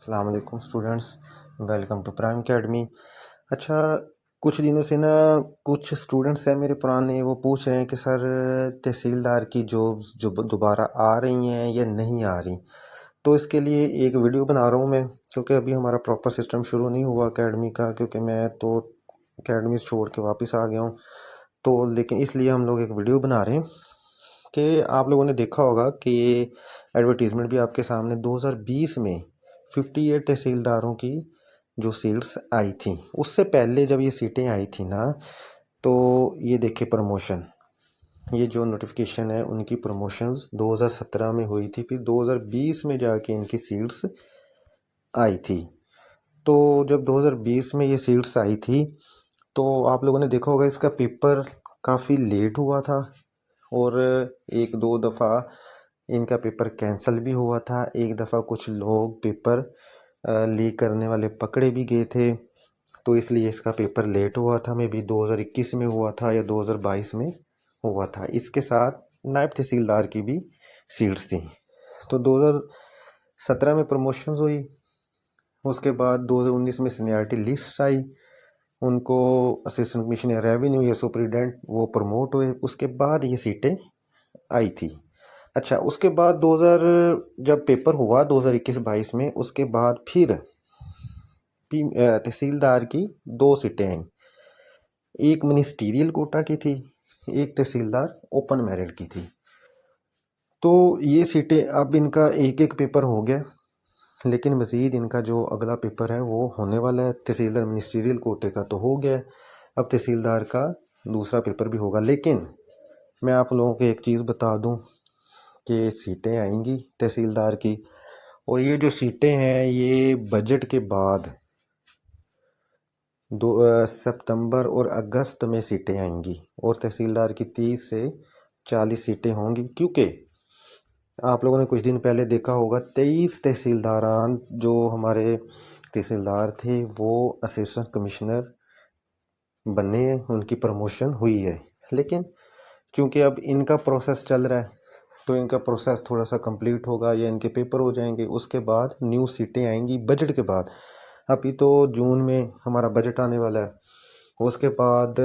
अस्सलाम वालेकुम students, welcome to Prime Academy. अच्छा, कुछ दिनों से ना कुछ स्टूडेंट्स हैं मेरे पुराने, वो पूछ रहे हैं कि सर तहसीलदार की जॉब्स जो दोबारा आ रही हैं या नहीं आ रही। तो इसके लिए एक वीडियो बना रहा हूँ मैं, क्योंकि अभी हमारा प्रॉपर सिस्टम शुरू नहीं हुआ एकेडमी का, क्योंकि मैं तो एकेडमी छोड़ के वापस आ गया हूँ। तो लेकिन इसलिए हम लोग एक वीडियो बना रहे हैं कि आप लोगों ने देखा होगा कि एडवर्टीज़मेंट भी आपके सामने 2020 में 58 तहसीलदारों की जो सीट्स आई थी। उससे पहले जब ये सीटें आई थी ना, तो ये देखिए प्रमोशन, ये जो नोटिफिकेशन है उनकी प्रमोशंस 2017 में हुई थी, फिर 2020 में जाके इनकी सीट्स आई थी। तो जब 2020 में ये सीट्स आई थी तो आप लोगों ने देखा होगा इसका पेपर काफ़ी लेट हुआ था, और एक दो दफ़ा इनका पेपर कैंसिल भी हुआ था। एक दफ़ा कुछ लोग पेपर लीक करने वाले पकड़े भी गए थे, तो इसलिए इसका पेपर लेट हुआ था। मे बी 2021 में हुआ था या 2022 में हुआ था। इसके साथ नायब तहसीलदार की भी सीट्स थी। तो 2017 में प्रमोशंस हुई, उसके बाद 2019 में सीनियरिटी लिस्ट आई, उनको असिस्टेंट कमिश्नर रेवेन्यू या सुपरिटेंडेंट वो प्रमोट हुए, उसके बाद ये सीटें आई थी। अच्छा, उसके बाद 2000 जब पेपर हुआ 2021-22 में, उसके बाद फिर तहसीलदार की दो सीटें आई। एक मिनिस्टीरियल कोटा की थी, एक तहसीलदार ओपन मेरिट की थी। तो ये सीटें अब इनका एक एक पेपर हो गया, लेकिन मज़ीद इनका जो अगला पेपर है वो होने वाला है। तहसीलदार मिनिस्टीरियल कोटे का तो हो गया, अब तहसीलदार का दूसरा पेपर भी होगा। लेकिन मैं आप लोगों को एक चीज़ बता दूं कि सीटें आएंगी तहसीलदार की, और ये जो सीटें हैं ये बजट के बाद सितंबर और अगस्त में सीटें आएंगी, और तहसीलदार की 30 से 40 सीटें होंगी। क्योंकि आप लोगों ने कुछ दिन पहले देखा होगा 23 तहसीलदारान जो हमारे तहसीलदार थे वो असिस्टेंट कमिश्नर बने, उनकी प्रमोशन हुई है। लेकिन चूंकि अब इनका प्रोसेस चल रहा है, तो इनका प्रोसेस थोड़ा सा कंप्लीट होगा या इनके पेपर हो जाएंगे, उसके बाद न्यू सीटें आएंगी बजट के बाद। अभी तो जून में हमारा बजट आने वाला है, उसके बाद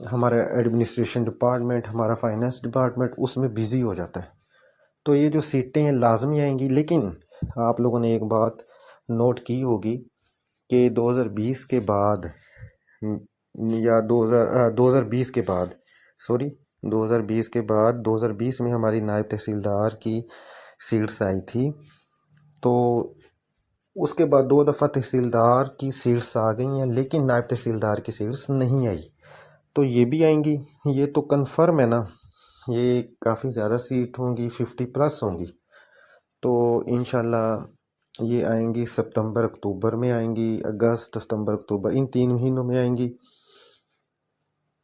हमारा एडमिनिस्ट्रेशन डिपार्टमेंट, हमारा फाइनेंस डिपार्टमेंट उसमें बिज़ी हो जाता है। तो ये जो सीटें लाजमी आएंगी। लेकिन आप लोगों ने एक बात नोट की होगी कि 2020 के बाद या 2020 के बाद, सॉरी 2020 के बाद 2020 में हमारी नायब तहसीलदार की सीट्स आई थी। तो उसके बाद दो दफ़ा तहसीलदार की सीट्स आ गई हैं, लेकिन नायब तहसीलदार की सीट्स नहीं आई। तो ये भी आएंगी, ये तो कन्फर्म है ना। ये काफ़ी ज़्यादा सीट होंगी, 50+ होंगी। तो इंशाल्लाह ये आएंगी सितंबर अक्टूबर में आएंगी, अगस्त सितंबर अक्टूबर इन 3 महीनों में आएंगी।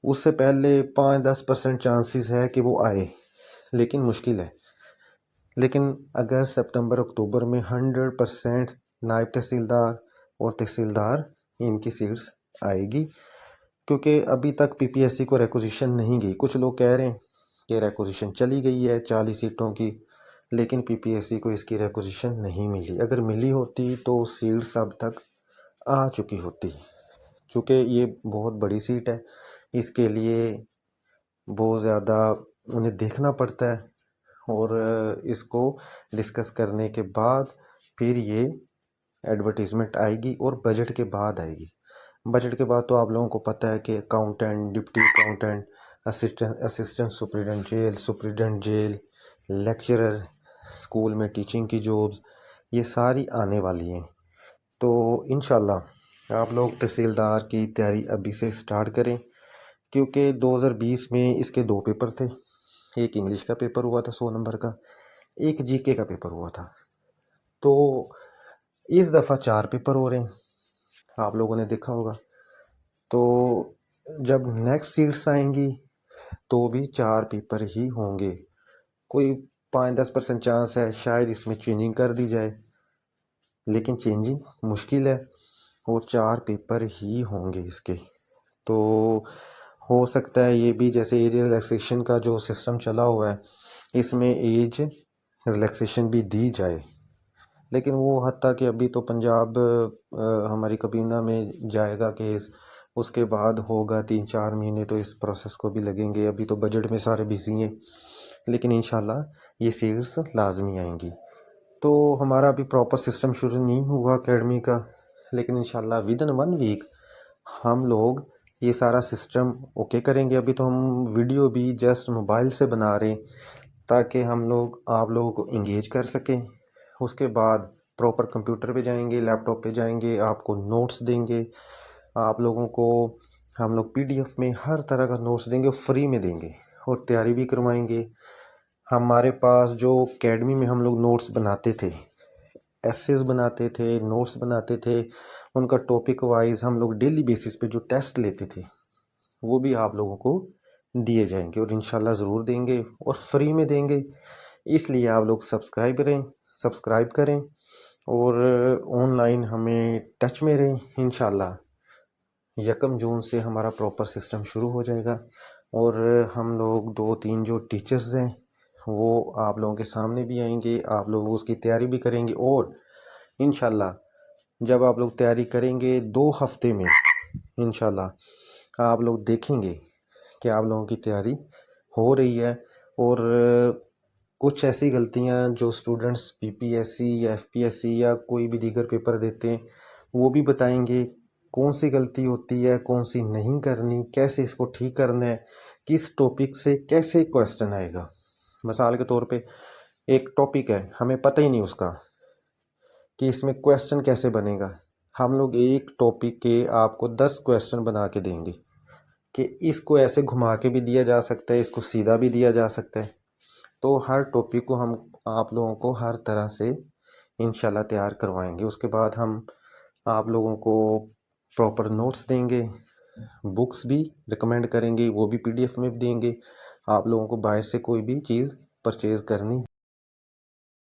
उससे पहले 5-10% चांसेस है कि वो आए, लेकिन मुश्किल है। लेकिन अगस्त सितंबर अक्टूबर में 100% नायब तहसीलदार और तहसीलदार इनकी सीट्स आएगी, क्योंकि अभी तक पीपीएससी को रिक्वेजिशन नहीं गई। कुछ लोग कह रहे हैं कि रिक्वेजिशन चली गई है 40 सीटों की, लेकिन पीपीएससी को इसकी रिक्वेजिशन नहीं मिली। अगर मिली होती तो सीट्स अब तक आ चुकी होती। चूँकि ये बहुत बड़ी सीट है, इसके लिए बहुत ज़्यादा उन्हें देखना पड़ता है, और इसको डिस्कस करने के बाद फिर ये एडवर्टीज़मेंट आएगी, और बजट के बाद आएगी। बजट के बाद तो आप लोगों को पता है कि accountant, deputy accountant, assistant superintendent jail, lecturer, school में टीचिंग की जॉब्स, ये सारी आने वाली हैं। तो इंशाल्लाह आप लोग तहसीलदार की तैयारी अभी से स्टार्ट करें, क्योंकि 2020 में इसके दो पेपर थे। एक इंग्लिश का पेपर हुआ था 100 नंबर का, एक जीके का पेपर हुआ था। तो इस दफ़ा 4 पेपर हो रहे हैं, आप लोगों ने देखा होगा। तो जब नेक्स्ट सीट्स आएंगी तो भी 4 पेपर ही होंगे। कोई 5-10% चांस है शायद इसमें चेंजिंग कर दी जाए, लेकिन चेंजिंग मुश्किल है, और 4 पेपर ही होंगे इसके। तो हो सकता है ये भी, जैसे एज रिलैक्सेशन का जो सिस्टम चला हुआ है, इसमें एज रिलैक्सेशन भी दी जाए। लेकिन वो हत्ता कि अभी तो पंजाब हमारी कबीना में जाएगा केस, उसके बाद होगा 3-4 महीने तो इस प्रोसेस को भी लगेंगे। अभी तो बजट में सारे बिजी हैं, लेकिन इंशाल्लाह ये सीट्स लाजमी आएंगी। तो हमारा अभी प्रॉपर सिस्टम शुरू नहीं हुआ एकेडमी का, लेकिन इंशाल्लाह विद इन 1 वीक हम लोग ये सारा सिस्टम ओके करेंगे। अभी तो हम वीडियो भी जस्ट मोबाइल से बना रहे हैं ताकि हम लोग आप लोगों को इंगेज कर सकें। उसके बाद प्रॉपर कंप्यूटर पे जाएंगे, लैपटॉप पे जाएंगे, आपको नोट्स देंगे। आप लोगों को हम लोग पीडीएफ में हर तरह का नोट्स देंगे, फ्री में देंगे और तैयारी भी करवाएंगे। हमारे पास जो एकेडमी में हम लोग नोट्स बनाते थे, एसेस बनाते थे, नोट्स बनाते थे, उनका टॉपिक वाइज हम लोग डेली बेसिस पे जो टेस्ट लेते थे वो भी आप लोगों को दिए जाएंगे और इंशाल्लाह ज़रूर देंगे और फ्री में देंगे। इसलिए आप लोग सब्सक्राइब करें और ऑनलाइन हमें टच में रहें। इंशाल्लाह 1 जून से हमारा प्रॉपर सिस्टम शुरू हो जाएगा और हम लोग 2-3 जो टीचर्स हैं वो आप लोगों के सामने भी आएंगे, आप लोग उसकी तैयारी भी करेंगे और इंशाल्लाह जब आप लोग तैयारी करेंगे 2 हफ्ते में इंशाल्लाह आप लोग देखेंगे कि आप लोगों की तैयारी हो रही है। और कुछ ऐसी गलतियां जो स्टूडेंट्स पीपीएससी या एफपीएससी या कोई भी दीगर पेपर देते हैं वो भी बताएंगे, कौन सी गलती होती है, कौन सी नहीं करनी, कैसे इसको ठीक करना है, किस टॉपिक से कैसे क्वेश्चन आएगा। मिसाल के तौर पे एक टॉपिक है, हमें पता ही नहीं उसका कि इसमें क्वेश्चन कैसे बनेगा। हम लोग एक टॉपिक के आपको 10 क्वेश्चन बना के देंगे कि इसको ऐसे घुमा के भी दिया जा सकता है, इसको सीधा भी दिया जा सकता है। तो हर टॉपिक को हम आप लोगों को हर तरह से इंशाल्लाह तैयार करवाएंगे। उसके बाद हम आप लोगों को प्रॉपर नोट्स देंगे, बुक्स भी रिकमेंड करेंगे, वो भी पीडीएफ में भी देंगे। आप लोगों को बाहर से कोई भी चीज़ परचेज़ करनी